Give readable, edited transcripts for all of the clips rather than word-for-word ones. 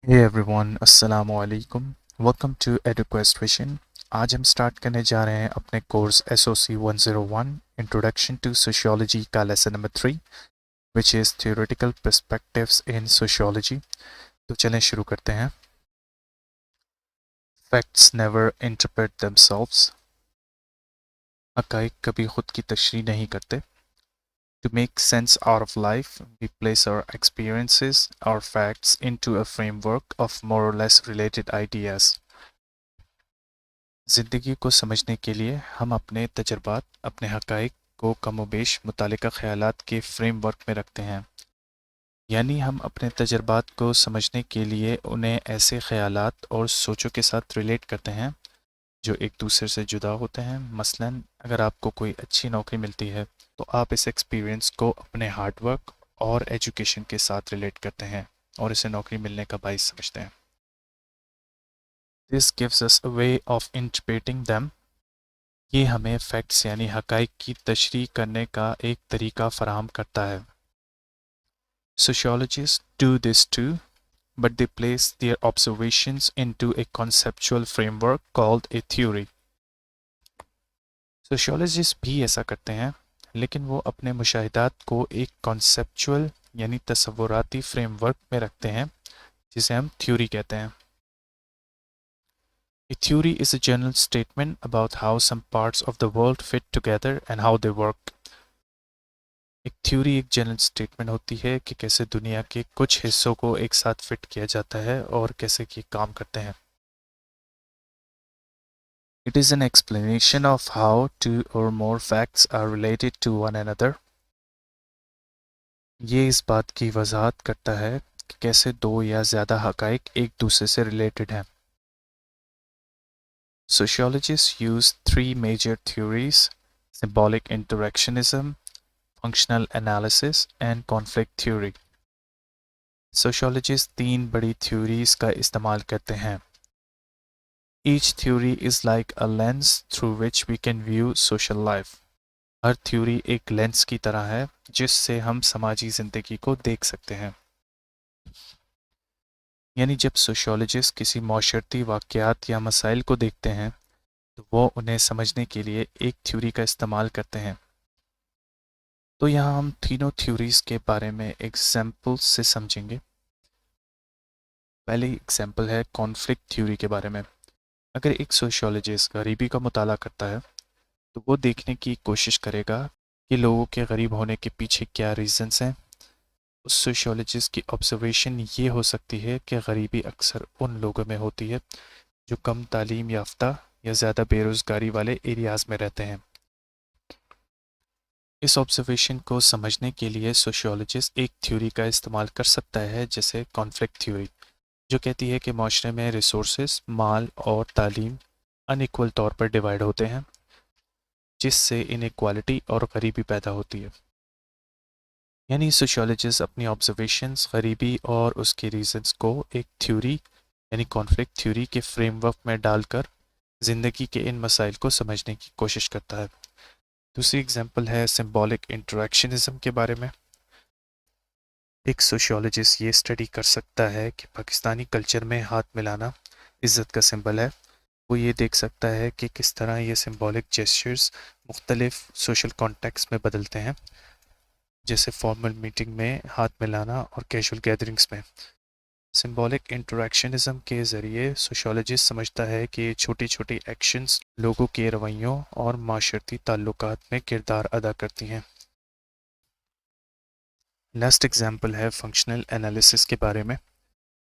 Hey everyone, अस्सलाम वालेकुम। Welcome to Eduquest vision. आज हम स्टार्ट करने जा रहे हैं अपने course SOC 101 introduction to sociology का lesson number 3 which is theoretical perspectives in sociology. तो चलें शुरू करते हैं। Facts never interpret themselves. हक़ाइक़ कभी खुद की तशरीह नहीं करते। To make sense out of life, we place our experiences, our facts into a framework of more or less related ideas. ज़िंदगी को समझने के लिए हम अपने तजुर्बात, अपने हक़ाइक़ को कमोबेश मुतल्लिक़ा ख़यालात के फ्रेमवर्क में रखते हैं। यानी हम अपने तजुर्बात को समझने के लिए उन्हें ऐसे ख़यालात और सोचों के साथ रिलेट करते हैं जो एक दूसरे से जुदा होते हैं। मसलन अगर आपको कोई अच्छी नौकरी मिलती है तो आप इस एक्सपीरियंस को अपने हार्ड वर्क और एजुकेशन के साथ रिलेट करते हैं और इसे नौकरी मिलने का बाइस समझते हैं। This gives us a way of interpreting them. ये हमें फैक्ट्स यानी हक़ाइक़ की तशरीह करने का एक तरीका फ़राहम करता है। Sociologists do this too, but they place their observations into a conceptual framework called a theory. Sociologists भी ऐसा करते हैं, लेकिन वो अपने मुशाहिदात को एक कॉन्सेप्चुअल यानी तसव्वुराती फ्रेमवर्क में रखते हैं, जिसे हम थ्योरी कहते हैं। A theory is a general statement about how some parts of the world fit together and how they work. एक थ्योरी एक जनरल स्टेटमेंट होती है कि कैसे दुनिया के कुछ हिस्सों को एक साथ फिट किया जाता है और कैसे ये काम करते हैं। It is an explanation of how two or more facts are related to one another. ये इस बात की वजाहत करता है कि कैसे दो या ज़्यादा हक़ाइक़ एक दूसरे से रिलेटेड हैं। Sociologists use three major theories: symbolic interactionism, functional analysis, and conflict theory. Sociologists तीन बड़ी थ्योरीज का इस्तेमाल करते हैं। Each theory is like a lens through which we can view social life. Her theory एक लेंस की तरह है जिससे हम समाजी ज़िंदगी को देख सकते हैं। यानी जब सोशियोलॉजिस्ट किसी माशरती वाक़यात या मसाइल को देखते हैं तो वो उन्हें समझने के लिए एक थ्योरी का इस्तेमाल करते हैं। तो यहाँ हम तीनों थ्योरीज़ के बारे में एग्जाम्पल से समझेंगे। पहली एग्जाम्पल है कॉन्फ्लिक्ट थ्योरी के बारे में। अगर एक सोशियोलॉजिस्ट गरीबी का मुताला करता है तो वो देखने की कोशिश करेगा कि लोगों के गरीब होने के पीछे क्या रीज़न्स हैं। उस सोशियोलॉजिस्ट की ऑब्जर्वेशन ये हो सकती है कि गरीबी अक्सर उन लोगों में होती है जो कम तालीम याफ्ता या ज़्यादा बेरोज़गारी वाले एरियाज़ में रहते हैं। इस ऑब्जर्वेशन को समझने के लिए सोशियोलॉजिस्ट एक थ्योरी का इस्तेमाल कर सकता है जैसे कॉन्फ्लिक्ट थ्योरी, जो कहती है कि माशरे में रिसोर्सेज, माल और तालीम अनइक्वल तौर पर डिवाइड होते हैं, जिससे इनइक्वालिटी और गरीबी पैदा होती है। यानी सोशियोलॉजिस्ट अपनी ऑब्जर्वेशंस गरीबी और उसके रीजंस को एक थ्योरी यानी कॉन्फ्लिक्ट थ्योरी के फ्रेमवर्क में डालकर ज़िंदगी के इन मसाइल को समझने की कोशिश करता है। दूसरी एग्जांपल है सिंबॉलिक इंटरेक्शनिज्म के बारे में। एक सोशियोलॉजिस्ट ये स्टडी कर सकता है कि पाकिस्तानी कल्चर में हाथ मिलाना इज़्ज़त का सिंबल है। वो ये देख सकता है कि किस तरह ये सिंबॉलिक जेस्चर्स मुख्तलिफ सोशल कॉन्टेक्स्ट में बदलते हैं, जैसे फॉर्मल मीटिंग में हाथ मिलाना और कैजुअल गैदरिंग्स में। सिंबॉलिक इंटरेक्शनिज्म के ज़रिए सोशियोलॉजिस्ट समझता है कि ये छोटी छोटी एक्शंस लोगों के रवैयों और माशरती ताल्लुकात में किरदार अदा करती हैं। लास्ट एग्जाम्पल है फंक्शनल एनालिसिस के बारे में।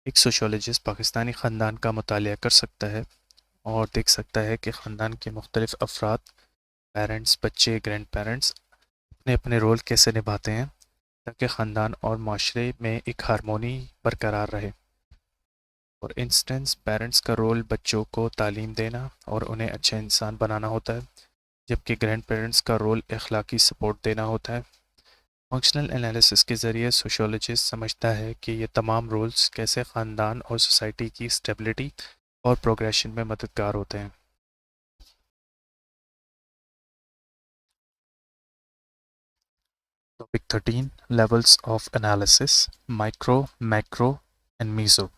एक सोशियोलॉजिस्ट पाकिस्तानी ख़ानदान का मुतालिया कर सकता है और देख सकता है कि ख़ानदान के मुख्तलिफ अफराद, पेरेंट्स, बच्चे, ग्रैंड पेरेंट्स अपने अपने रोल कैसे निभाते हैं ताकि ख़ानदान और माशरे में एक हारमोनी बरकरार रहे। फॉर इंस्टेंस पेरेंट्स का रोल बच्चों को तालीम देना और उन्हें अच्छा इंसान बनाना होता है, जबकि ग्रैंड पेरेंट्स का रोल अखलाकी सपोर्ट देना होता है। फंक्शनल एनालिसिस के ज़रिए सोशियोलॉजिस्ट समझता है कि ये तमाम रोल्स कैसे ख़ानदान और सोसाइटी की स्टेबिलिटी और प्रोग्रेशन में मददगार होते हैं। Topic 13 levels of analysis, micro, macro and meso.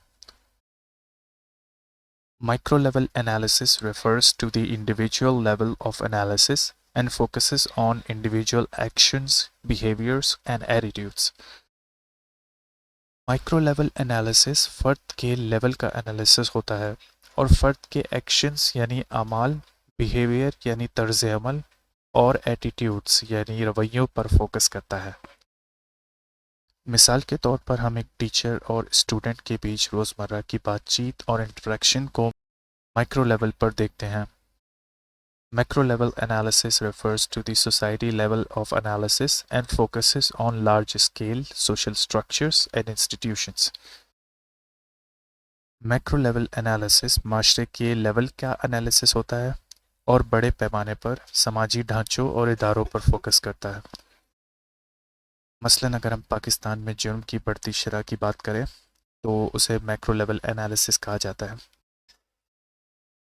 Micro level analysis refers to the individual level of analysis and focuses on individual actions, behaviors, and attitudes. Micro level analysis फ़र्द के level का analysis होता है और फ़र्द के actions यानी अमाल, behaviour यानी तर्ज अमल और एटीट्यूड्स यानी रवैयों पर फोकस करता है। मिसाल के तौर पर हम एक टीचर और स्टूडेंट के बीच रोज़मर्रा की बातचीत और इंटरेक्शन को माइक्रो लेवल पर देखते हैं। Macro level analysis refers to the society level of analysis and focuses on large scale social structures and institutions. Macro level analysis माशरे के लेवल का एनालिसिस होता है और बड़े पैमाने पर समाजी ढांचों और इदारों पर फोकस करता है। मसलन अगर हम पाकिस्तान में जुर्म की बढ़ती शरह की बात करें तो उसे मैक्रो लेवल एनालिसिस कहा जाता है।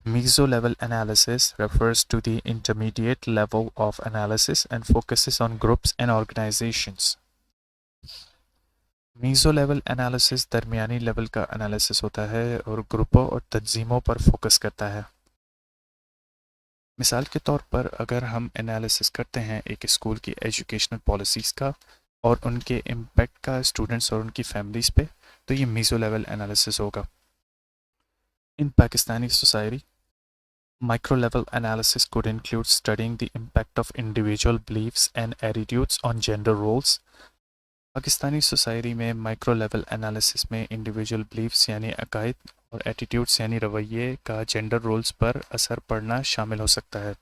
Meso-level analysis refers to the intermediate level of analysis and focuses on groups and organizations. Meso-level analysis दरमियानी लेवल का एनालिसिस होता है और ग्रुपों और तंजीमों पर फोकस करता है। मिसाल के तौर पर अगर हम एनालिसिस करते हैं एक स्कूल की एजुकेशनल पॉलिसीज़ का और उनके इम्पैक्ट का स्टूडेंट्स और उनकी फैमिलीज़ पे, तो ये मीज़ो लेवल एनालिसिस होगा। In Pakistani society Micro-level analysis could include studying the impact of individual beliefs and attitudes on gender roles. Pakistani society में माइक्रो लेवल एनालिसिस में इंडिविजुअल बिलीफ्स यानी अकायद और एटीट्यूड्स यानी रवैये का जेंडर रोल्स पर असर पड़ना शामिल हो सकता है।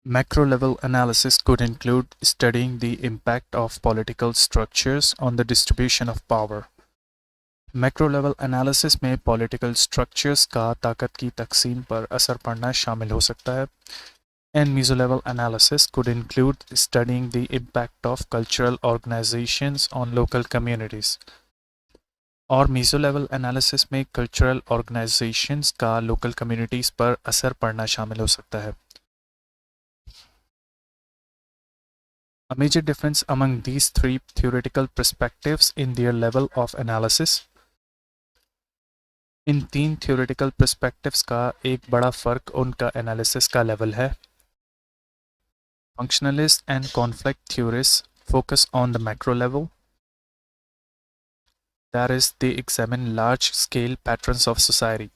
Macro level analysis could include studying the impact of political structures on the distribution of power. Macro level analysis में पॉलिटिकल स्ट्रक्चर्स का ताकत की तकसीम पर असर पड़ना शामिल हो सकता है। And meso level analysis could include studying the impact of cultural organizations on local communities. और मीज़ो लेवल एनालिसिस में कल्चरल ऑर्गेनाइजेशंस का लोकल कम्युनिटीज़ पर असर पड़ना शामिल हो सकता है। A major difference among these three theoretical perspectives in their level of analysis. इन तीन थ्योरेटिकल पर्सपेक्टिव्स का एक बड़ा फ़र्क उनका एनालिसिस का लेवल है। Functionalist and conflict theorist focus on the macro level, that is, they examine large scale patterns of society.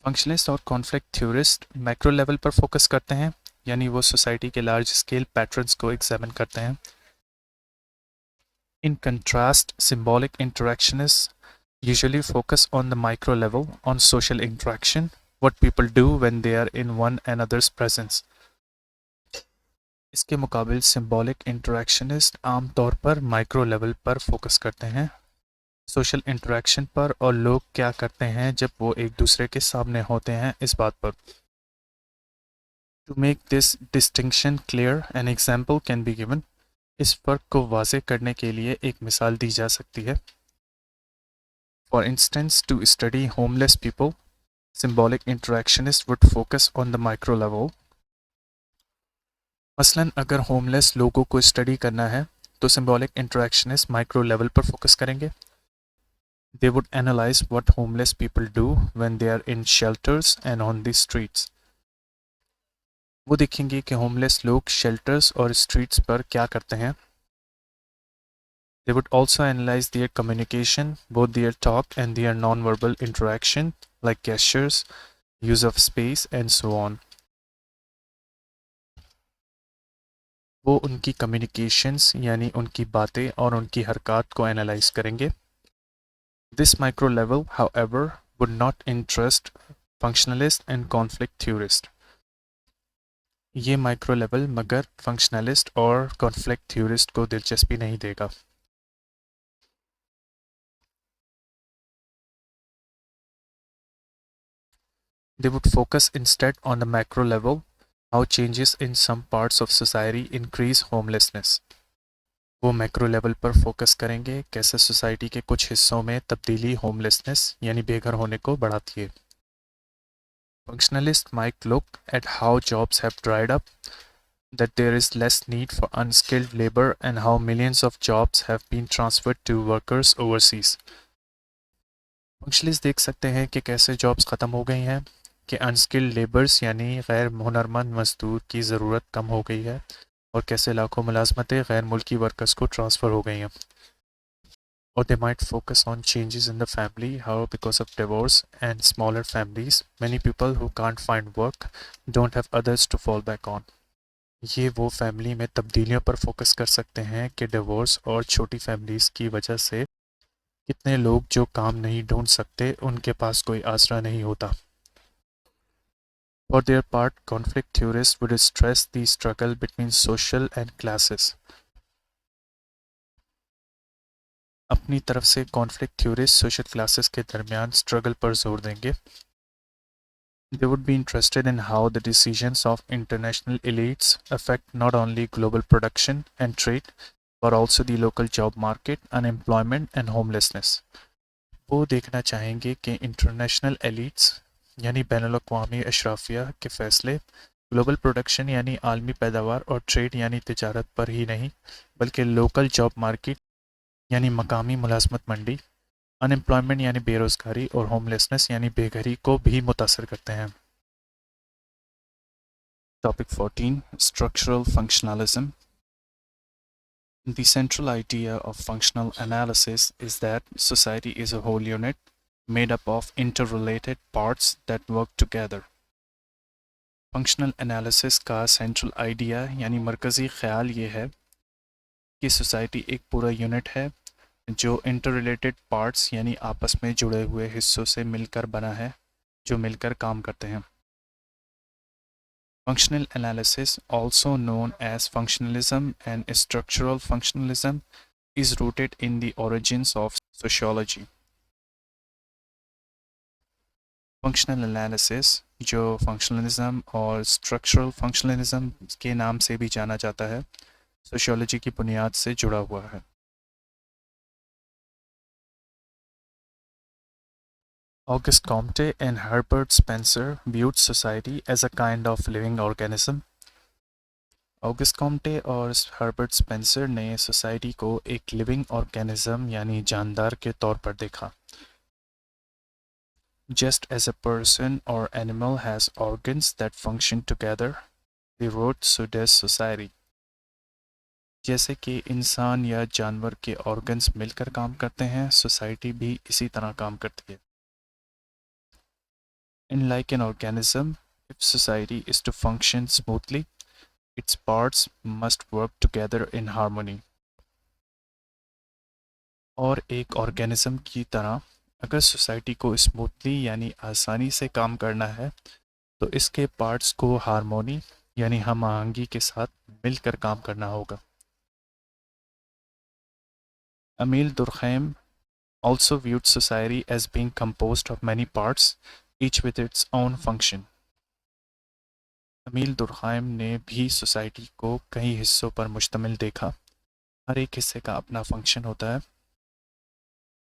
Functionalist और conflict theorist macro level पर फोकस करते हैं, यानी वो सोसाइटी के लार्ज स्केल पैटर्न्स को एग्जामिन करते हैं। In contrast symbolic interactionist usually focus on the micro level, on social interaction, what people do when they are in one another's presence. इसके मुकाबिल सिंबॉलिक इंटरेक्शनिस्ट आमतौर पर माइक्रो लेवल पर focus करते हैं, social interaction पर और लोग क्या करते हैं जब वो एक दूसरे के सामने होते हैं इस बात पर। To make this distinction clear an example can be given. इस फ़र्क को वाज़े करने के लिए एक मिसाल दी जा सकती है। For instance, to study homeless people, symbolic interactionists would focus on the micro level. मसलन अगर होमलेस लोगों को स्टडी करना है तो सिंबॉलिक इंटरेक्शनिस्ट माइक्रो लेवल पर फोकस करेंगे। They would analyze what homeless people do when they are in shelters and on the streets. वो देखेंगे कि होमलेस लोग शेल्टर्स और स्ट्रीट्स पर क्या करते हैं। They would also analyze their communication, both their talk and their non-verbal interaction, like gestures, use of space, and so on. वो उनकी कम्युनिकेशंस यानी उनकी बातें और उनकी हरकत को एनालाइज करेंगे। This micro level, however, would not interest functionalist and conflict theorist. ये माइक्रो लेवल मगर फंक्शनलिस्ट और कॉन्फ्लिक्ट थ्योरिस्ट को दिलचस्पी नहीं देगा। They would focus instead on the macro level, how changes in some parts of society increase homelessness. वो macro level पर focus करेंगे कैसे सोसाइटी के कुछ हिस्सों में तब्दीली होमलेसनेस यानी बेघर होने को बढ़ाती है। Functionalists might look at how jobs have dried up, that there is less need for unskilled labor and how millions of jobs have been transferred to workers overseas. Functionalist देख सकते हैं कि कैसे जॉब्स ख़त्म हो गई हैं, कि अनस्किल्ड लेबर्स यानी गैर हुनरमंद मजदूर की ज़रूरत कम हो गई है, और कैसे लाखों मुलाजमतें गैर मुल्की वर्कर्स को ट्रांसफ़र हो गई हैं. Or they might focus on changes in the family, how because of divorce and smaller families, many people who can't find work don't have others to fall back on. ये वो family में तब्दीलियों पर focus कर सकते हैं कि divorce और छोटी फैमिलीज़ की वजह से कितने लोग जो काम नहीं ढूंढ सकते उनके पास कोई आसरा नहीं होता. For their part, conflict theorists would stress the struggle between social and classes. अपनी तरफ से कॉन्फ्लिक्ट थ्योरिस्ट सोशल क्लासेस के दरमियान स्ट्रगल पर जोर देंगे. They would be interested in how the decisions of international elites affect not only global production and trade, but also the local job market, unemployment and homelessness. वो देखना चाहेंगे कि international elites यानी बैनुल-अक़वामी अशराफिया के फैसले ग्लोबल प्रोडक्शन यानी आलमी पैदावार और ट्रेड यानी तिजारत पर ही नहीं, बल्कि लोकल जॉब मार्केट यानी मकामी मुलाजमत मंडी, अनएम्प्लॉयमेंट यानी बेरोज़गारी और होमलेसनेस यानी बेघरी को भी मुतासर करते हैं. Topic 14, Structural Functionalism. The central idea of functional analysis is that society is a whole unit made up of interrelated parts that work together. Functional analysis का central idea यानी मरकज़ी ख्याल ये है कि society एक पूरा यूनिट है जो interrelated parts यानी आपस में जुड़े हुए हिस्सों से मिलकर बना है, जो मिलकर काम करते हैं. Functional analysis, also known as functionalism and structural functionalism, is rooted in the origins of sociology. Functional analysis, जो functionalism और structural functionalism के नाम से भी जाना जाता है, sociology की बुनियाद से जुड़ा हुआ है. Auguste Comte and Herbert Spencer viewed society as a kind of living organism. August Comte और हर्बर्ट स्पेंसर ने सोसाइटी को एक लिविंग ऑर्गेनिज्म यानी जानदार के तौर पर देखा. Just as a person or animal has organs that function together, they wrote, so does society. जैसे कि इंसान या जानवर के ऑर्गन्स मिलकर काम करते हैं, सोसाइटी भी इसी तरह काम करती है. In like an organism, if society is to function smoothly, its parts must work together in harmony. और एक ऑर्गेनिज्म की तरह अगर सोसाइटी को स्मूथली यानी आसानी से काम करना है तो इसके पार्ट्स को हारमोनी यानी हम आहंगी के साथ मिलकर काम करना होगा. अमील दुर्खैम also viewed society as being composed of many parts, each with its own function. अमील दुर्खैम ने भी सोसाइटी को कई हिस्सों पर मुश्तमिल देखा, हर एक हिस्से का अपना फंक्शन होता है.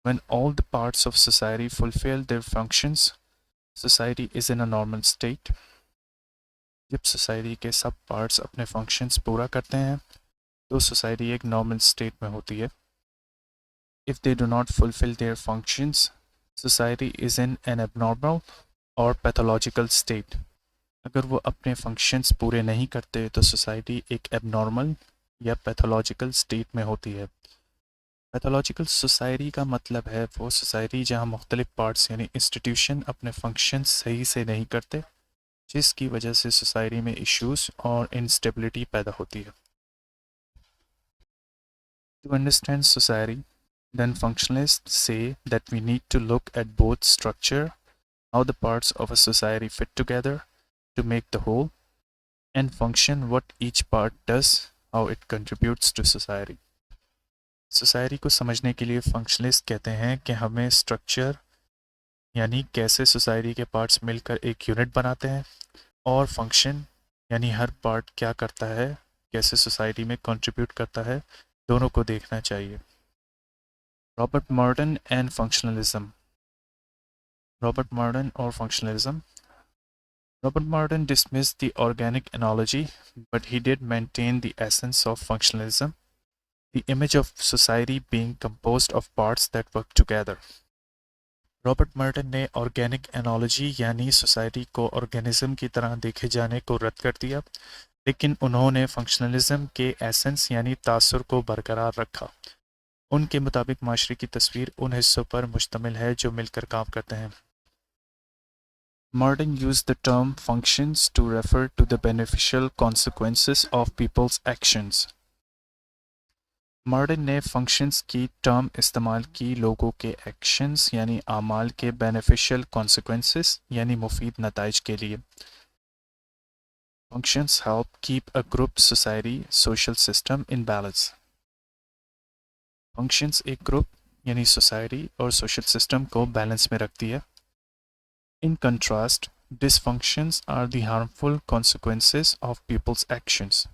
When all the parts of society fulfill their functions, society is in a normal state. जब सोसाइटी के सब पार्ट्स अपने फंक्शंस पूरा करते हैं तो सोसाइटी एक नॉर्मल स्टेट में होती है. If they do not fulfill their functions, society is in an abnormal or pathological state. अगर वो अपने फंक्शंस पूरे नहीं करते तो सोसाइटी एक एबनॉर्मल या पैथोलॉजिकल स्टेट में होती है. पैथोलॉजिकल सोसाइटी का मतलब है वो सोसाइटी जहाँ मुख्तलिफ पार्ट्स यानी इंस्टीट्यूशन अपने फंक्शन सही से नहीं करते, जिसकी वजह से सोसाइटी में इश्यूज और इंस्टेबिलिटी पैदा होती है. To understand society, then functionalists say that we need to look at both structure, how the parts of a society fit together to make the whole, and function, what each part does, how it contributes to society. Society को समझने के लिए functionalist कहते हैं कि हमें structure यानी कैसे सोसाइटी के पार्ट्स मिलकर एक यूनिट बनाते हैं, और फंक्शन यानी हर पार्ट क्या करता है, कैसे सोसाइटी में कंट्रीब्यूट करता है, दोनों को देखना चाहिए. Robert modern and functionalism. Robert modern और functionalism. Robert Martin dismissed the organic analogy, but he did maintain the essence of functionalism, the image of society being composed of parts that work together. Robert Merton ने organic analogy यानी society को organism की तरह देखे जाने को रद्द कर दिया, लेकिन उन्होंने फंक्शनलिज्म के एसेंस यानी तासुर को बरकरार रखा। उनके मुताबिक माशरे की तस्वीर उन हिस्सों पर मुश्तमिल है जो मिलकर काम करते हैं। Martin used the term functions to refer to the beneficial consequences of people's actions. Martin ने फंक्शंस की टर्म इस्तेमाल की लोगों के एक्शंस यानी आमाल के बेनिफिशियल कॉन्सिक्वेंसेस यानी मुफीद नताइज के लिए। Functions help keep a group society social system in balance. Functions एक ग्रुप यानी सोसाइटी और सोशल सिस्टम को बैलेंस में रखती है। In contrast, dysfunctions are the harmful consequences of people's actions.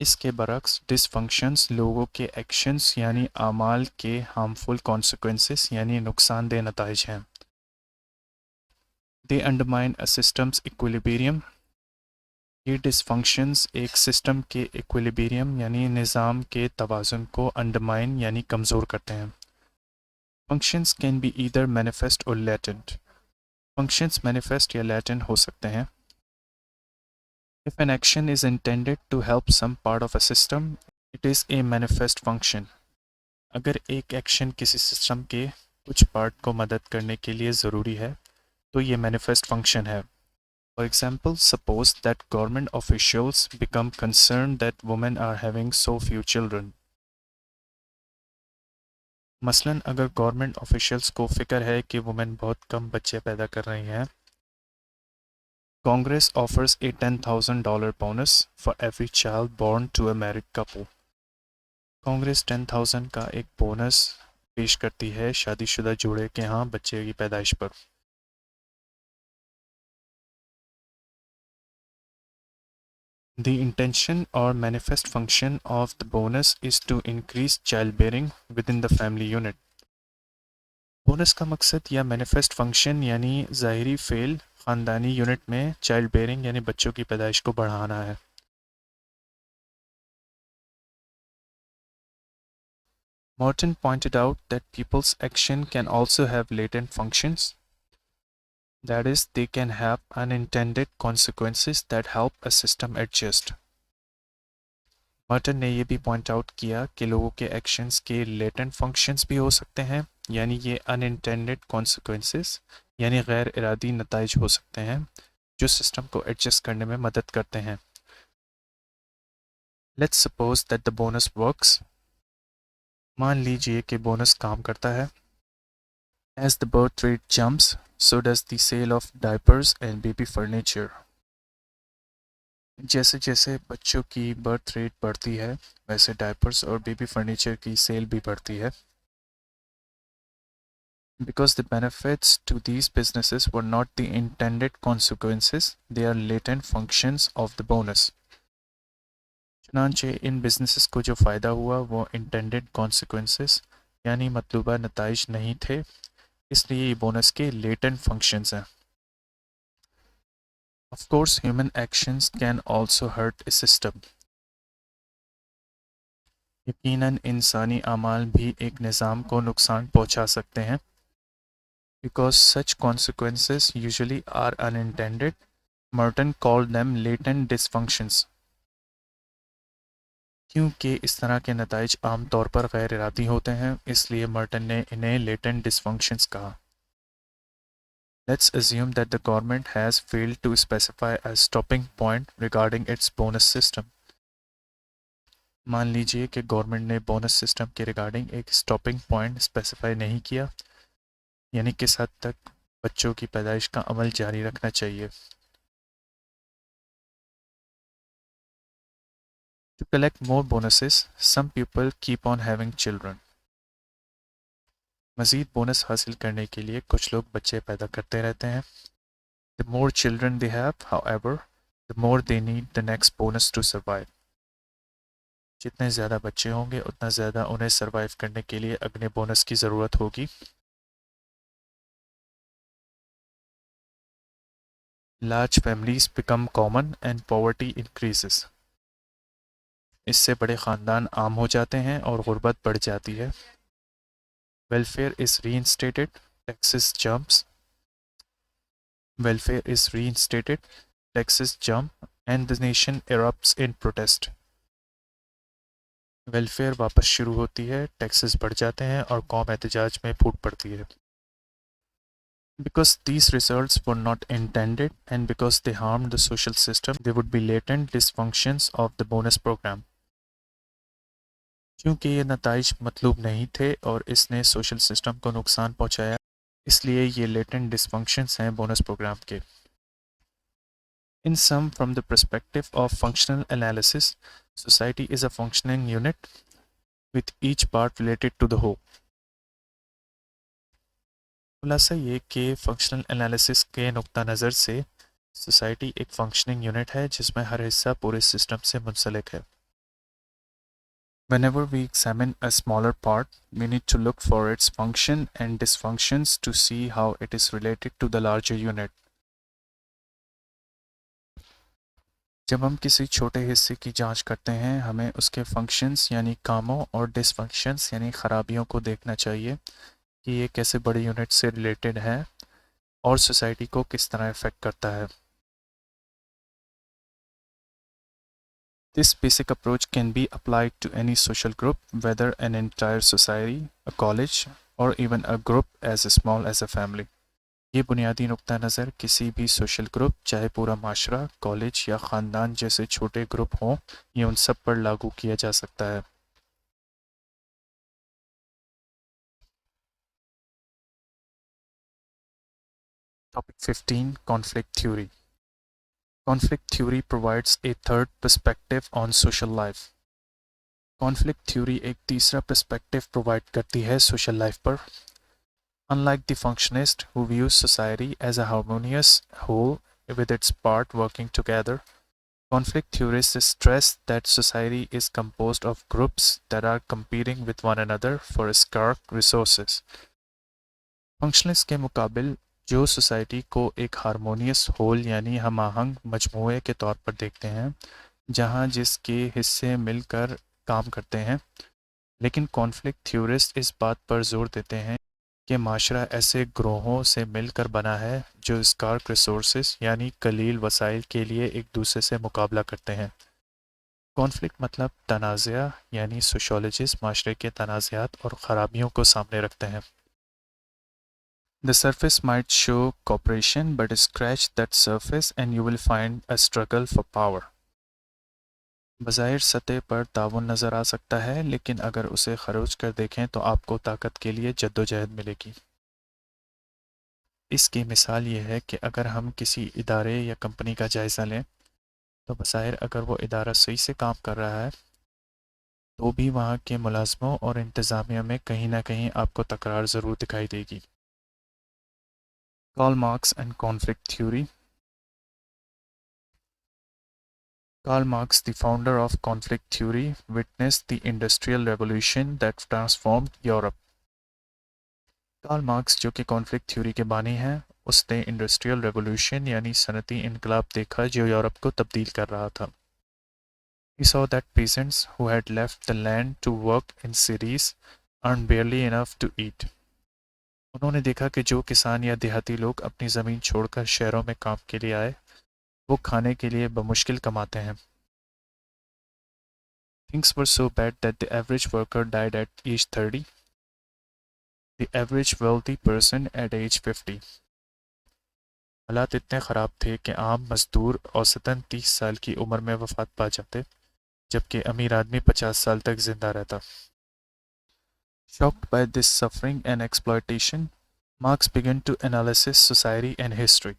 इसके बरक्स डिसफंक्शंस लोगों के एक्शंस यानी आमाल के हार्मफुल कॉन्सिक्वेंसेस यानी नुकसानदेह नताइज हैं। दे अंडरमाइन अ सिस्टम्स इक्विलिब्रियम। ये डिसफंक्शंस एक सिस्टम के इक्विलिब्रियम यानी निज़ाम के तवाज़ुन को अंडरमाइन यानी कमज़ोर करते हैं। Functions can be either manifest और लेटेंट। फंक्शंस मैनिफेस्ट या लेटेंट हो सकते हैं। If an action is intended to help some part of a system, it is a manifest function. अगर एक एक्शन किसी सिस्टम के कुछ पार्ट को मदद करने के लिए ज़रूरी है तो ये मैनिफेस्ट फंक्शन है। For example, suppose that government officials become concerned that women are having so few children. मसलन अगर गवर्नमेंट ऑफिशियल्स को फ़िक्र है कि वुमेन बहुत कम बच्चे पैदा कर रही हैं। Congress offers a $10,000 bonus for every child born to a married couple. Congress 10,000 का एक बोनस पेश करती है शादीशुदा जोड़े के यहाँ बच्चे की पैदाइश पर। The intention or manifest function of the bonus is to increase childbearing within the family unit. Bonus का मकसद या मैनिफेस्ट फंक्शन यानी ज़ाहिरी फ़ेल ख़ानदानी यूनिट में चाइल्ड बेयरिंग यानी बच्चों की पैदाइश को बढ़ाना है। Morton pointed out that people's action can also have latent functions. That is, they can have unintended consequences that help a system adjust. Merton ने यह भी पॉइंट आउट किया कि लोगों के एक्शंस के लेटेंट फंक्शंस भी हो सकते हैं, यानी ये अनइंटेंडेड कॉन्सिक्वेंसेस यानी गैर इरादी नताइज हो सकते हैं जो सिस्टम को एडजस्ट करने में मदद करते हैं। Let's suppose that the bonus works. मान लीजिए कि बोनस काम करता है। As the birth rate jumps, so does the sale of diapers and baby furniture. जैसे जैसे बच्चों की बर्थ रेट बढ़ती है वैसे डायपर्स और बेबी फर्नीचर की सेल भी बढ़ती है। Because the benefits to these businesses were not the intended consequences, they are latent functions of the bonus. चुनांचे इन बिजनेसेस को जो फ़ायदा हुआ वो इंटेंडेड कॉन्सिक्वेंसेस यानी मतलूबा नताइज नहीं थे, इसलिए ये बोनस के लेटेंट फंक्शंस हैं। Of course, human actions can also hurt a system. यकीनन इंसानी अमाल भी एक निज़ाम को नुकसान पहुंचा सकते हैं। Because such consequences usually are unintended, Merton called them latent dysfunctions. क्योंकि इस तरह के नताइज आमतौर पर गैर इरादी होते हैं, इसलिए मर्टन ने इन्हें latent dysfunctions कहा। Let's assume that the government has failed to specify a stopping point regarding its bonus system. मान लीजिए कि गवर्नमेंट ने बोनस सिस्टम के रिगार्डिंग एक स्टॉपिंग पॉइंट स्पेसिफाई नहीं किया, यानी किस हद तक बच्चों की पैदाइश का अमल जारी रखना चाहिए। To collect more bonuses, some people keep on having children. मज़ीद बोनस हासिल करने के लिए कुछ लोग बच्चे पैदा करते रहते हैं। The more children they have, however, the more they need the next bonus to survive. जितने ज़्यादा बच्चे होंगे उतना ज़्यादा उन्हें सरवाइव करने के लिए अगले बोनस की ज़रूरत होगी। Large families become common and poverty increases. इससे बड़े ख़ानदान आम हो जाते हैं और गुर्बत बढ़ जाती है। Welfare is reinstated, taxes jumps, welfare is reinstated, taxes jump, and the nation erupts in protest. Welfare वापस शुरू होती है, टैक्सेस बढ़ जाते हैं और कौम एहतजाज में फूट पड़ती है. Because these results were not intended and because they harmed the social system, they would be latent dysfunctions of the bonus program. क्योंकि ये नताइज मतलूब नहीं थे और इसने सोशल सिस्टम को नुकसान पहुंचाया, इसलिए ये लेटेंट डिसफंक्शंस हैं बोनस प्रोग्राम के. In sum, from the perspective of functional analysis, society is a functioning unit with each part related to the whole. खुलासा ये कि फंक्शनल एनालिसिस के नुक्ता नज़र से सोसाइटी एक फंक्शनिंग यूनिट है जिसमें हर हिस्सा पूरे सिस्टम से मुंसलिक है. Whenever we examine a smaller part, we need to look for its function and dysfunctions to see how it is related to the larger unit. जब हम किसी छोटे हिस्से की जांच करते हैं, हमें उसके फंक्शंस यानी कामों और डिसफंक्शंस यानी खराबियों को देखना चाहिए कि ये कैसे बड़ी यूनिट से रिलेटेड है और सोसाइटी को किस तरह इफेक्ट करता है. This basic approach can be applied to any social group, whether an entire society, a college, or even a group as small as a family. ये बुनियादी नुक्ता नज़र किसी भी सोशल ग्रुप, चाहे पूरा माशरा, कॉलेज या ख़ानदान जैसे छोटे ग्रुप हों, ये उन सब पर लागू किया जा सकता है. Topic 15. Conflict Theory. Conflict theory provides a third perspective on social life. Conflict theory एक तीसरा पर्सपेक्टिव प्रोवाइड करती है सोशल लाइफ पर. Unlike the functionist who views society as a harmonious whole with its part working together, conflict theorists stress that society is composed of groups that are competing with one another for scarce resources. Functionalist के मुकाबिल जो society को एक harmonious whole यानी हम आहंग मजमूए के तौर पर देखते हैं, जहां जिसके हिस्से मिलकर काम करते हैं, लेकिन कॉन्फ्लिक्ट थ्योरिस्ट इस बात पर जोर देते हैं कि माशरा ऐसे ग्रोहों से मिलकर बना है जो स्कार्क रिसोर्सेस यानी कलील वसाइल के लिए एक दूसरे से मुकाबला करते हैं. कॉन्फ्लिक्ट मतलब तनाज़ा यानी सोशोलॉजिस्ट माशरे के तनाज़ात और ख़राबियों को सामने रखते हैं. The surface might show cooperation, but scratch that surface and you will find a struggle for power. बज़ाहिर सतह पर ताउन नज़र आ सकता है, लेकिन अगर उसे खरोच कर देखें तो आपको ताकत के लिए जद्दोजहद मिलेगी. इसकी मिसाल ये है कि अगर हम किसी इदारे या कंपनी का जायज़ा लें, तो बज़ाहिर अगर वो इदारा सही से काम कर रहा है, तो भी वहाँ के मुलाज़मों और इंतज़ामिया में कहीं ना कहीं आपको तकरार ज़रूर दिखाई देगी. Karl Marx and conflict theory. Karl Marx, the founder of conflict theory, witnessed the Industrial Revolution that transformed Europe. Karl Marx जो कि कॉन्फ्लिक्ट थ्योरी के बानी हैं, उसने इंडस्ट्रियल रेवोल्यूशन यानी सनती इनकलाब देखा जो यूरोप को तब्दील कर रहा था. He saw that peasants who had left the land to work in cities earned barely enough to eat. उन्होंने देखा कि जो किसान या देहाती लोग अपनी ज़मीन छोड़कर शहरों में काम के लिए आए, वो खाने के लिए बमुश्किल कमाते हैं. Things were so bad that the average worker died at age 30, the average wealthy person at age 50. हालात इतने ख़राब थे कि आम मजदूर औसतन 30 साल की उम्र में वफात पा जाते, जबकि अमीर आदमी 50 साल तक जिंदा रहता. Shocked by this suffering and exploitation, Marx began to analyze society and history.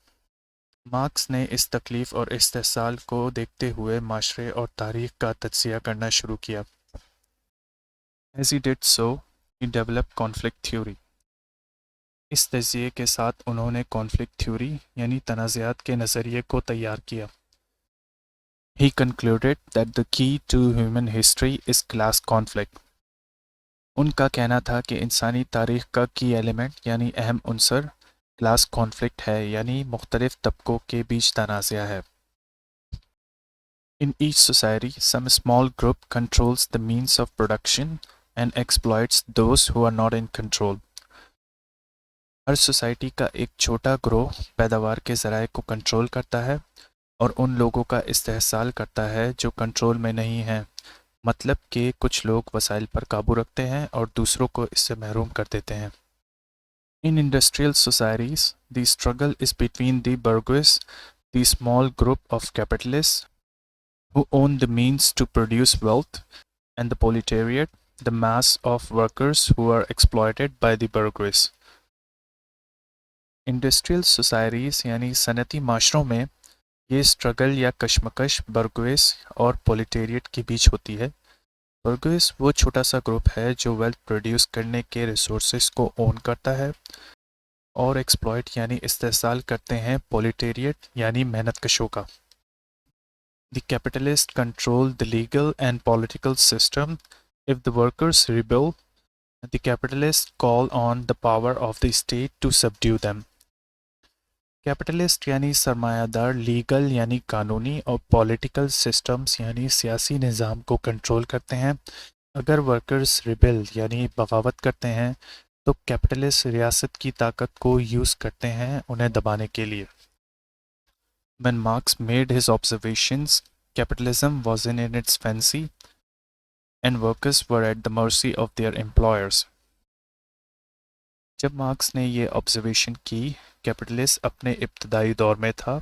Marks ने इस तकलीफ़ और इस्तेहसाल को देखते हुए माशरे और तारीख़ का तज्ज़िया करना शुरू किया. As he did so, he developed conflict theory. इस तज्ज़िये के साथ उन्होंने कॉन्फ्लिक्ट थ्योरी यानी तनाज़ात के नज़रिए को तैयार किया. He concluded that the key to human history is class conflict. उनका कहना था कि इंसानी तारीख़ का की एलिमेंट यानी अहम उनसर क्लास कॉन्फ्लिक्ट है, यानी मुख्तलिफ तबकों के बीच तनाज़ा है. In each society, some small group controls the means of production and exploits those who are not in control. Her society का एक छोटा ग्रोह पैदावार के ज़राए को कंट्रोल करता है और उन लोगों का इस्तेहसाल करता है जो कंट्रोल में नहीं हैं, मतलब कि कुछ लोग वसाइल पर काबू रखते हैं और दूसरों को इससे महरूम कर देते हैं। In industrial societies, the struggle is between the bourgeois, the small group of capitalists who own the means to produce wealth, and the proletariat, the mass of workers who are exploited by the bourgeois. Industrial societies यानी सनती माशरों में ये struggle या कशमकश बर्गुइस और पोलिटेरियट के बीच होती है। बर्गुइस वो छोटा सा ग्रुप है जो वेल्थ प्रोड्यूस करने के रिसोर्सेज को ओन करता है और एक्सप्लॉइट यानी इस्तेहसाल करते हैं पोलिटेरियट यानी मेहनत कशों का। The capitalists control the legal and political system. If the workers rebel, the capitalists call on the power of the state to subdue them. Capitalist यानी सरमायादार लीगल यानी कानूनी और पॉलिटिकल सिस्टम्स यानी सियासी निज़ाम को कंट्रोल करते हैं। अगर वर्कर्स रिबेल यानी बगावत करते हैं तो कैपिटलिस्ट रियासत की ताकत को यूज़ करते हैं उन्हें दबाने के लिए। When Marx made his observations, capitalism wasn't in its fancy and workers were at the mercy of their employers. जब मार्क्स ने ये ऑब्जर्वेशन की, कैपिटलिस्ट अपने इब्तदाई दौर में था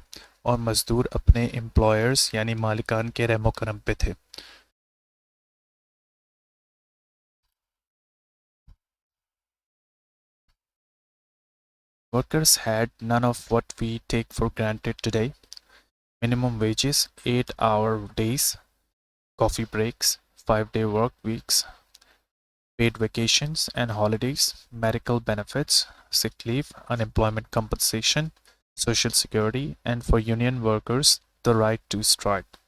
और मजदूर अपने एम्प्लॉयर्स यानी मालिकान के रहमो करम पे थे। Workers had none of what we take for granted today: minimum wages, 8-hour days, coffee breaks, 5-day work weeks, paid vacations and holidays, medical benefits, sick leave, unemployment compensation, social security, and for union workers, the right to strike.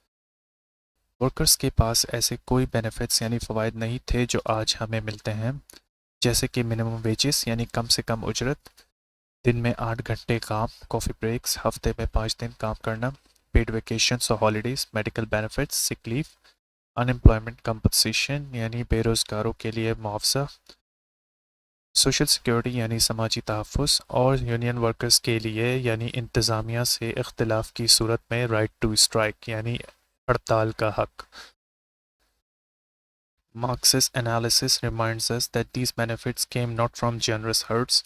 Workers के पास ऐसे कोई benefits यानी फ़वाइद नहीं थे जो आज हमें मिलते हैं, जैसे कि मिनिमम वेजेस यानी कम से कम उजरत, दिन में 8 घंटे काम, कॉफ़ी ब्रेक्स, हफ्ते में 5 दिन काम करना, पेड वेकेशंस और holidays, medical benefits, sick leave, unemployment compensation यानी बेरोज़गारों के लिए मुआवजा, सोशल सिक्योरिटी यानी समाजी तहफ़्फ़ुज़ और यूनियन वर्कर्स के लिए यानी इंतज़ामिया से इख्तिलाफ़ की सूरत में राइट टू स्ट्राइक यानी हड़ताल का हक। Marx's analysis reminds us that these benefits came not from generous herds,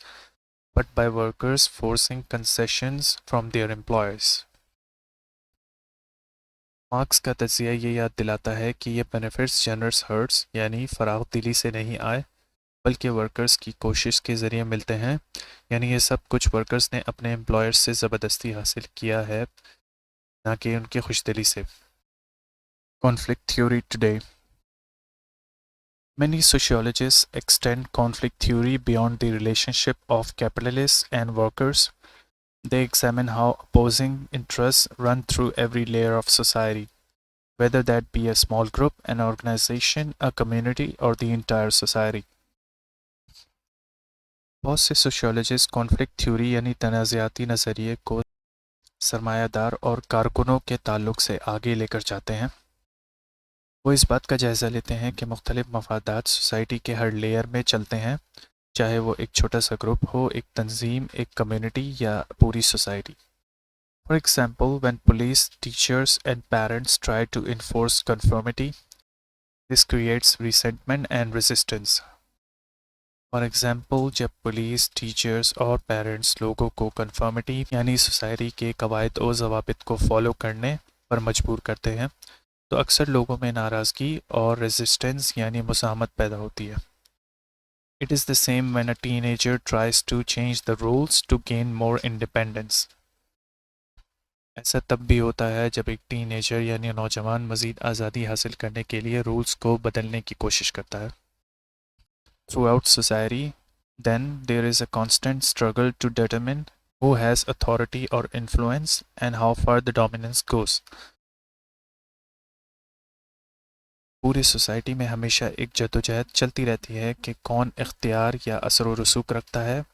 but by workers forcing concessions from their employers. Marks का तज़िया ये याद दिलाता है कि ये बेनिफिट्स जनरस हर्ट्स यानी फराग दिली से नहीं आए, बल्कि वर्कर्स की कोशिश के ज़रिए मिलते हैं, यानी ये सब कुछ वर्कर्स ने अपने एम्प्लॉयर्स से ज़बरदस्ती हासिल किया है, ना कि उनकी खुशदिली से। Conflict theory today. Many sociologists extend conflict theory beyond the relationship of capitalists and workers. They examine how opposing interests run through every layer of society, whether that be a small group, an organization, a community, or the entire society. बहुत से sociologist conflict theory यानी तनाज़ाती नज़रिए को सरमायादार और कारकुनों के ताल्लुक से आगे लेकर जाते हैं। वो इस बात का जायज़ा लेते हैं कि मुख्तलिफ मफादात सोसाइटी के हर लेयर में चलते हैं, चाहे वो एक छोटा सा ग्रुप हो, एक तंजीम, एक कम्युनिटी या पूरी society. For example, when police, teachers and parents try to enforce conformity, this creates resentment and resistance. For example, जब पुलिस, टीचर्स और पेरेंट्स लोगों को कन्फर्मिटी यानी सोसाइटी के कवायद और ज़वाबित को फॉलो करने पर मजबूर करते हैं, तो अक्सर लोगों में नाराज़गी और रेजिस्टेंस यानी मुज़ाहमत पैदा होती है। It is the same when a teenager tries to change the rules to gain more independence. ऐसा तब भी होता है जब एक टीनेजर यानी नौजवान मज़ीद आज़ादी हासिल करने के लिए रूल्स को बदलने की कोशिश करता है। Throughout society, then there is a constant struggle to determine who has authority or influence and how far the dominance goes. पूरी सोसाइटी में हमेशा एक जद्दोजहद चलती रहती है कि कौन इख्तियार या असर व रसूख रखता है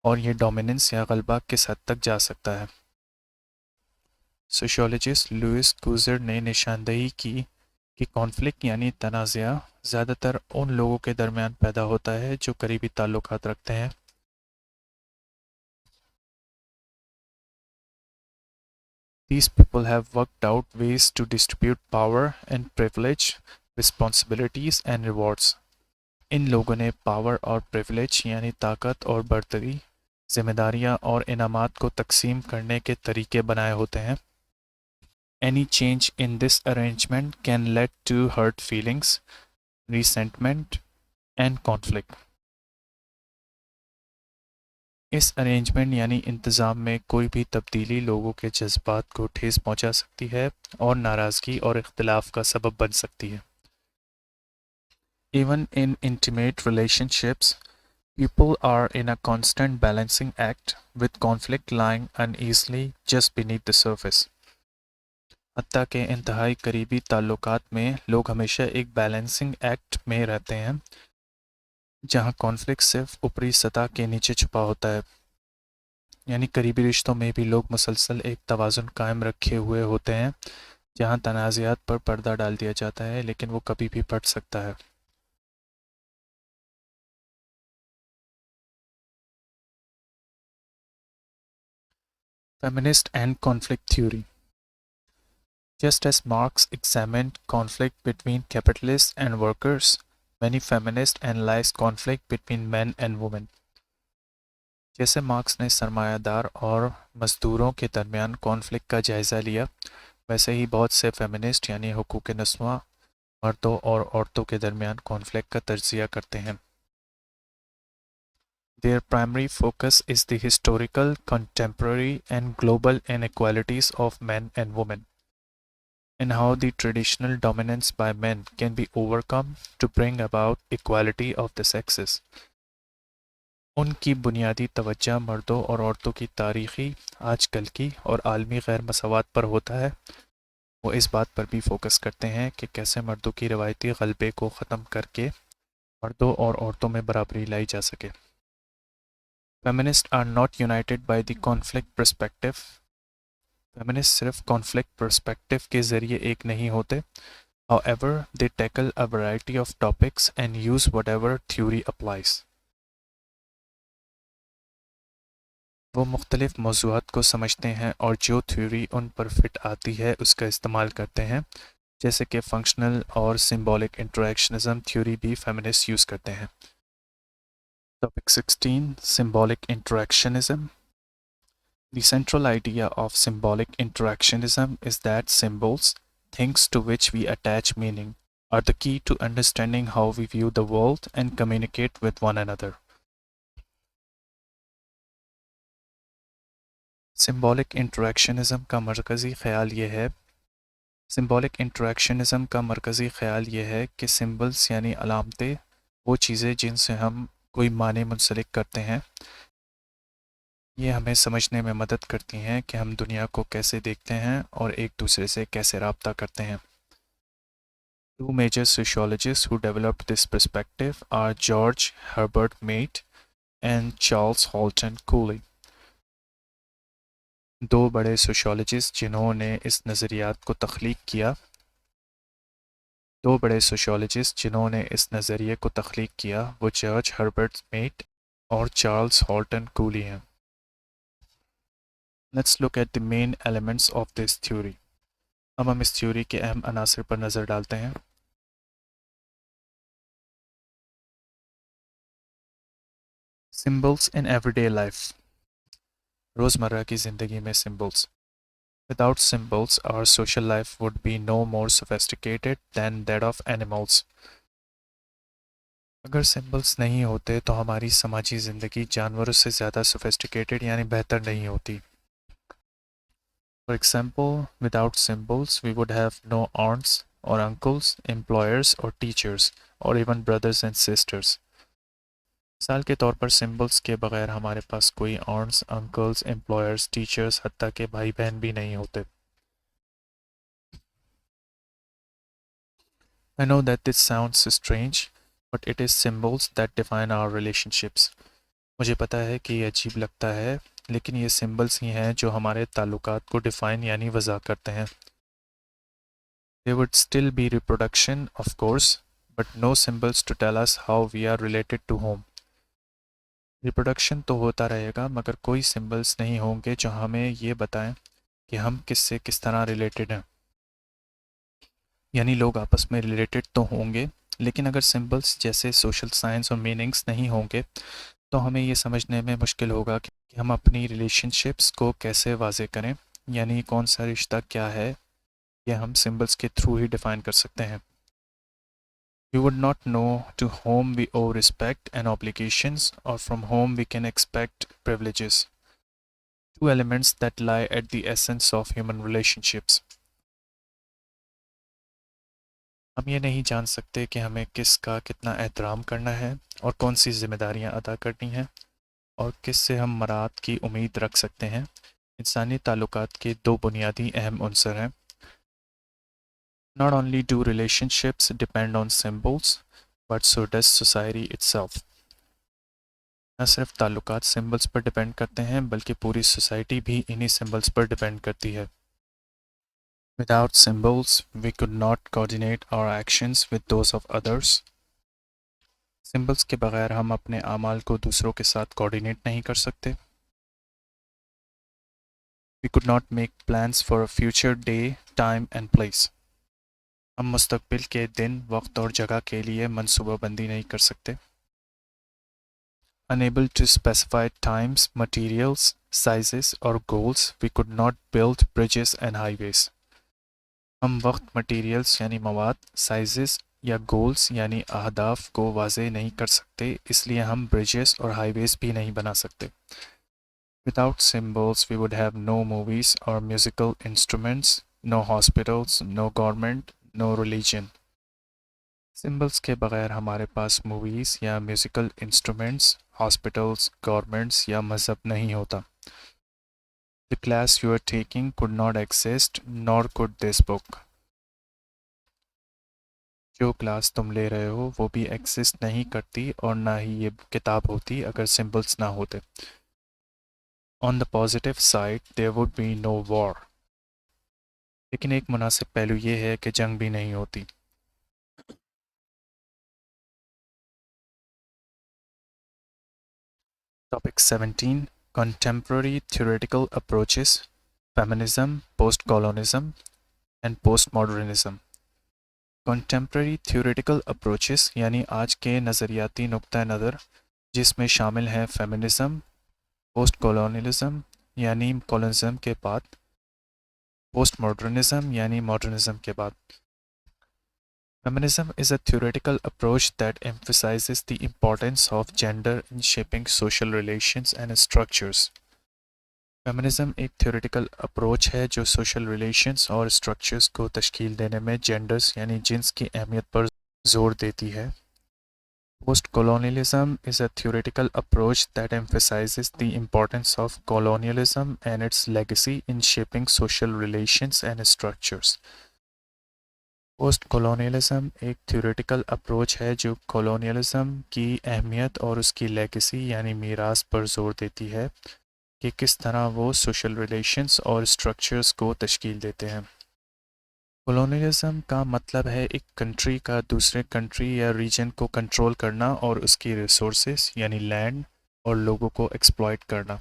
और ये डोमिनेंस या गलबा किस हद तक जा सकता है। सोशियोलॉजिस्ट लुइस गुजर ने निशानदेही की कि कॉन्फ्लिक्ट यानी तनाज़ा ज़्यादातर उन लोगों के दरमियान पैदा होता है जो करीबी ताल्लुकात रखते हैं, These people have worked out ways to distribute power and privilege, responsibilities and rewards. इन लोगों ने पावर और प्रिविलेज यानी ताकत और बर्तरी, जिम्मेदारियां और इनामात को तकसीम करने के तरीके बनाए होते हैं. Any change in this arrangement can lead to hurt feelings, resentment and conflict. इस अरेंजमेंट यानी इंतज़ाम में कोई भी तब्दीली लोगों के जज्बात को ठेस पहुंचा सकती है और नाराज़गी और इख्तिलाफ का सबब बन सकती है. Even in intimate relationships, people are in a constant balancing act with conflict lying uneasily just beneath the surface. हत्ता के इंतहाई करीबी ताल्लुकात में लोग हमेशा एक बैलेंसिंग एक्ट में रहते हैं जहां कॉन्फ्लिक्ट सिर्फ ऊपरी सतह के नीचे छुपा होता है. यानी करीबी रिश्तों में भी लोग मुसलसल एक तवाज़ुन कायम रखे हुए होते हैं जहां तनाज़ात पर पर्दा डाल दिया जाता है लेकिन वो कभी भी फट सकता है. Feminist and conflict theory. Just as Marx examined conflict between capitalists and workers, many feminists analyze conflict between men and women. जैसे मार्क्स ने सरमायादार और मजदूरों के दरमियान कॉन्फ्लिक्ट का जायज़ा लिया, वैसे ही बहुत से फेमिनिस्ट यानी हुकूक नस्वा मर्दों और औरतों के दरमियान कॉन्फ्लिक्ट का तज्जिया करते हैं. Their primary focus is the historical, contemporary and global inequalities of men and women, and how the traditional dominance by men can be overcome to bring about equality of the sexes. उनकी बुनियादी तवज्जो मर्दों और औरतों की तारीख़ी, आजकल की और आलमी गैर मसावत पर होता है. वो इस बात पर भी फोकस करते हैं कि कैसे मर्दों की रवायती गलबे को ख़त्म करके मर्दों और औरतों में बराबरी लाई जा सके. Feminists are not united by the conflict perspective. Feminists सिर्फ conflict perspective के ज़रिए एक नहीं होते. However, they tackle a variety of topics and use whatever theory applies. वो मुख्तलिफ मौज़ूआत को समझते हैं और जो थ्योरी उन पर फिट आती है उसका इस्तेमाल करते हैं, जैसे कि फंक्शनल और सिंबॉलिक इंटरैक्शनिज्म थ्योरी भी फेमिनिस्ट यूज़ करते हैं. Topic 16. Symbolic Interactionism. The central idea of symbolic interactionism is that symbols, things to which we attach meaning, are the key to understanding how we view the world and communicate with one another. Symbolic Interactionism का मरकज़ी ख़्याल ये है symbolic इंटरेक्शनिज़म का मरकज़ी ख़्याल ये है कि सिंबल्स यानी अलामतें वो चीज़ें जिनसे हम कोई माने मुंसलिक करते हैं, ये हमें समझने में मदद करती हैं कि हम दुनिया को कैसे देखते हैं और एक दूसरे से कैसे रब्ता करते हैं. Two major sociologists who developed this perspective are George Herbert Mead and Charles Halton Cooley. दो बड़े सोशियोलॉजिस्ट जिन्होंने इस नज़रियात को तख्लीक किया दो बड़े सोशियोलॉजिस्ट जिन्होंने इस नज़रिए को तख्लीक किया वो जॉर्ज हर्बर्ट मीड और चार्ल्स हॉल्टन कूली हैं. Let's look at the main elements of this theory. अब हम इस थ्योरी के अहम अनासर पर नज़र डालते हैं. Symbols in everyday life. रोज़मर्रा की ज़िंदगी में symbols. Without symbols, our social life would be no more sophisticated than that of animals. अगर सिंबल्स नहीं होते तो हमारी समाजी ज़िंदगी जानवरों से ज़्यादा सोफिस्टिकेटेड यानी बेहतर नहीं होती. For example, without symbols, we would have no aunts or uncles, employers or teachers, or even brothers and sisters. मिसाल के तौर पर सिंबल्स के बगैर हमारे पास कोई aunts, uncles, employers, teachers, हत्ता के भाई बहन भी नहीं होते. I know that this sounds strange, but it is symbols that define our relationships. मुझे पता है कि ये अजीब लगता है, लेकिन ये सिंबल्स ही हैं जो हमारे ताल्लुकात को डिफ़ाइन यानी वज़ा करते हैं. There would still be reproduction, of course, but no symbols to tell us how we are related to whom. Reproduction तो होता रहेगा मगर कोई सिंबल्स नहीं होंगे जो हमें ये बताएं कि हम किससे किस तरह रिलेटेड हैं। यानी लोग आपस में रिलेटेड तो होंगे, लेकिन अगर सिंबल्स जैसे सोशल साइंस और मीनिंग्स नहीं होंगे तो हमें ये समझने में मुश्किल होगा कि हम अपनी रिलेशनशिप्स को कैसे वाजे करें, यानी कौन सा रिश्ता क्या है, यह हम सिंबल्स के थ्रू ही डिफाइन कर सकते हैं। We would not know to whom we owe respect and obligations, or from whom we can expect privileges. Two elements that lie at the essence of human relationships. हम ये नहीं जान सकते कि हमें किसका कितना एहतराम करना है और कौन सी जिम्मेदारियां अदा करनी हैं और किस से हम मराद की उम्मीद रख सकते हैं। इंसानी ताल्लुकात के दो बुनियादी अहम उनसर हैं। Not only do relationships depend on symbols, but so does society itself. न सिर्फ ताल्लुकात सिंबल्स पर डिपेंड करते हैं बल्कि पूरी सोसाइटी भी इन्हीं सिंबल्स पर डिपेंड करती है। Without symbols, we could not coordinate our actions with those of others. Symbols के बगैर हम अपने आमाल को दूसरों के साथ कोऑर्डिनेट नहीं कर सकते। We could not make plans for a future day, time and place. हम मुस्तकबिल के दिन, वक्त और जगह के लिए मनसूबाबंदी नहीं कर सकते। Unable to specify times, materials, sizes or goals, we could not build bridges and highways. हम वक्त, मटेरियल्स यानी मवाद, साइजेस या गोल्स यानी अहदाफ को वाज़े नहीं कर सकते, इसलिए हम ब्रिजेस और हाईवेज भी नहीं बना सकते। Without symbols, we would have no movies or musical instruments, no hospitals, no government, no religion. Symbols के बगैर हमारे पास मूवीज़ या म्यूज़िकल इंस्ट्रूमेंट्स, हॉस्पिटल्स, गवर्नमेंट्स या मज़हब नहीं होता। The class you are taking could not exist, nor could this book. जो class तुम ले रहे हो वो भी एग्जिस्ट नहीं करती और ना ही ये किताब होती अगर सिंबल्स ना होते। On the positive side there would be no war. लेकिन एक मुनासिब पहलू ये है कि जंग भी नहीं होती। Topic 17 contemporary theoretical approaches, feminism, post colonialism and post modernism. Contemporary theoretical approaches यानी आज के नज़रियाती नुक्ता नज़र, जिसमें शामिल हैं फेमिनिज्म, पोस्ट कॉलोनियलिज्म यानी कॉलोनिज्म के बाद, पोस्ट मॉडर्निज्म यानी मॉडर्निज्म के बाद। Feminism is a theoretical approach that emphasizes the importance of gender in shaping social relations and structures. Feminism एक थ्योरेटिकल अप्रोच है जो सोशल रिलेशंस और स्ट्रक्चर्स को तश्कील देने में जेंडर्स यानी जिन्स की अहमियत पर जोर देती है। Post-colonialism is a theoretical approach that emphasizes the importance of colonialism and its legacy in shaping social relations and structures. Post colonialism एक थ्योरेटिकल अप्रोच है जो कॉलोनियलिज्म की अहमियत और उसकी लेगेसी यानी मीरास पर जोर देती है कि किस तरह वो सोशल रिलेशंस और स्ट्रक्चर्स को तश्कील देते हैं। कॉलोनियलिज्म का मतलब है एक कंट्री का दूसरे कंट्री या रीजन को कंट्रोल करना और उसकी रिसोर्सेस यानी लैंड और लोगों को एक्सप्लॉइट करना।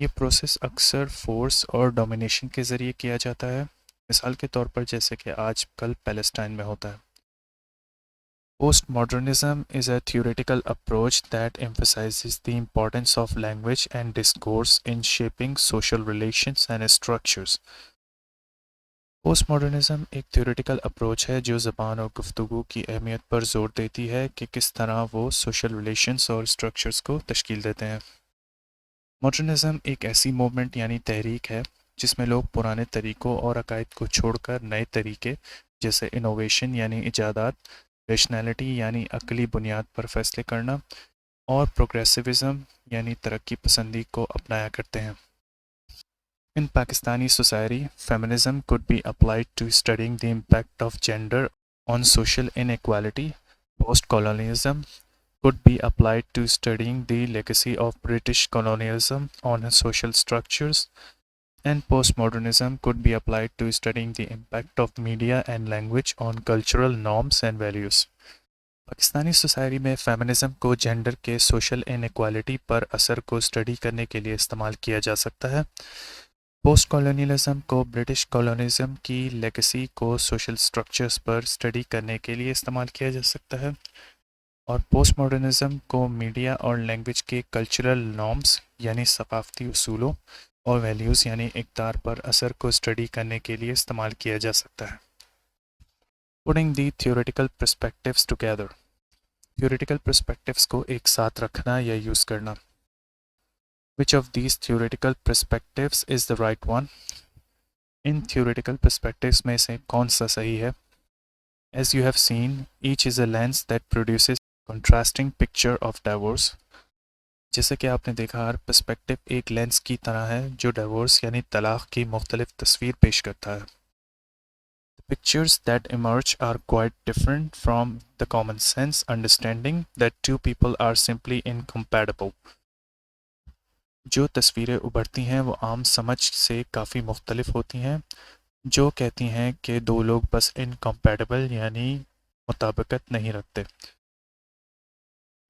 ये प्रोसेस अक्सर फोर्स और डोमिनेशन के ज़रिए किया जाता है, मिसाल के तौर पर जैसे कि आजकल पैलेस्टाइन में होता है। Postmodernism is a theoretical approach that emphasizes the importance of language and discourse in shaping social relations and structures. Postmodernism एक थ्योरेटिकल अप्रोच है जो ज़बान और गुफ्तगू की अहमियत पर जोर देती है कि किस तरह वो सोशल रिलेशंस और स्ट्रक्चर्स को तश्कील देते हैं। मॉडर्निज्म एक ऐसी मूवमेंट यानी तहरीक है जिसमें लोग पुराने तरीक़ों और अकायद को छोड़कर नए तरीके जैसे इनोवेशन यानी इजादात, रेशनैलिटी यानी अकली बुनियाद पर फैसले करना और प्रोग्रेसिविज़म यानी तरक्की पसंदी को अपनाया करते हैं। In Pakistani society, feminism could be applied to studying the impact of gender on social inequality. Post-colonialism could be applied to studying the legacy of British colonialism on social structures. And postmodernism could be applied to studying the impact of media and language on cultural norms and values. Pakistani society में feminism को gender के social inequality पर असर को study करने के लिए इस्तेमाल किया जा सकता है। पोस्ट कॉलोनियलिज्म को ब्रिटिश कॉलोनिज्म की लेगेसी को सोशल स्ट्रक्चर्स पर स्टडी करने के लिए इस्तेमाल किया जा सकता है, और पोस्ट मॉडर्निज्म को मीडिया और लैंग्वेज के कल्चरल नॉर्म्स यानी सकाफती उसूलों और वैल्यूज़ यानी इक़्तिदार पर असर को स्टडी करने के लिए इस्तेमाल किया जा सकता है। पुटिंग दी theoretical perspectives together, theoretical perspectives को एक साथ रखना या यूज़ करना। Which of these theoretical perspectives is the right one? In theoretical perspectives में से कौन सा सही है? As you have seen, each is a lens that produces contrasting picture of divorce. जैसे कि आपने देखा, हर पर्सपेक्टिव एक लेंस की तरह है जो डिवोर्स यानी तलाक की मुख्तलिफ तस्वीर पेश करता है। The pictures that emerge are quite different from the common sense understanding that two people are simply incompatible. जो तस्वीरें उभरती हैं वो आम समझ से काफ़ी मुख्तलिफ होती हैं, जो कहती हैं कि दो लोग बस इनकम्पैटिबल यानी मुताबिकत नहीं रखते।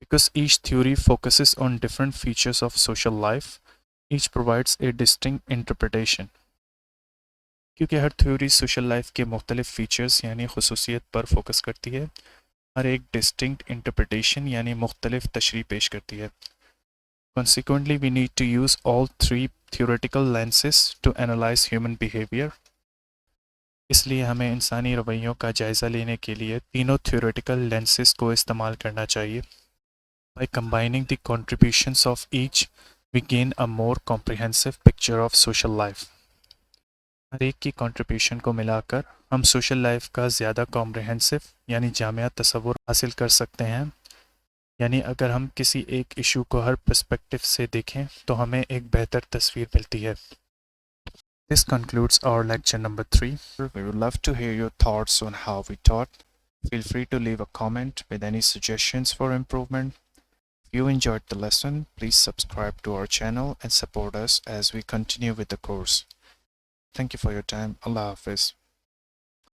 Because each theory focuses on different features of social life, each provides a distinct interpretation. क्योंकि हर थ्योरी सोशल लाइफ के मुख्तलिफ फीचर्स यानी खसूसियत पर फोकस करती है, हर एक डिस्टिंक्ट इंटरप्रिटेशन यानी मुख्तलिफ तशरीह पेश करती है। Consequently, we need to use all three theoretical lenses to analyze human behavior. इसलिए हमें इंसानी रवैयों का जायज़ा लेने के लिए तीनों theoretical lenses को इस्तेमाल करना चाहिए। By combining the contributions of each, we gain a more comprehensive picture of social life. हर एक की कंट्रीब्यूशन को मिलाकर हम सोशल लाइफ का ज़्यादा कॉम्प्रिहेंसिव यानी जामिया तसव्वुर हासिल कर सकते हैं। यानी अगर हम किसी एक इशू को हर पर्सपेक्टिव से देखें तो हमें एक बेहतर तस्वीर मिलती है। This concludes our lecture number 3. We would love to hear your thoughts on how we taught. Feel free to leave a comment with any suggestions for improvement. If you enjoyed the lesson, please subscribe to our channel and support us as we continue with the course. Thank you for your time. Allah Hafiz.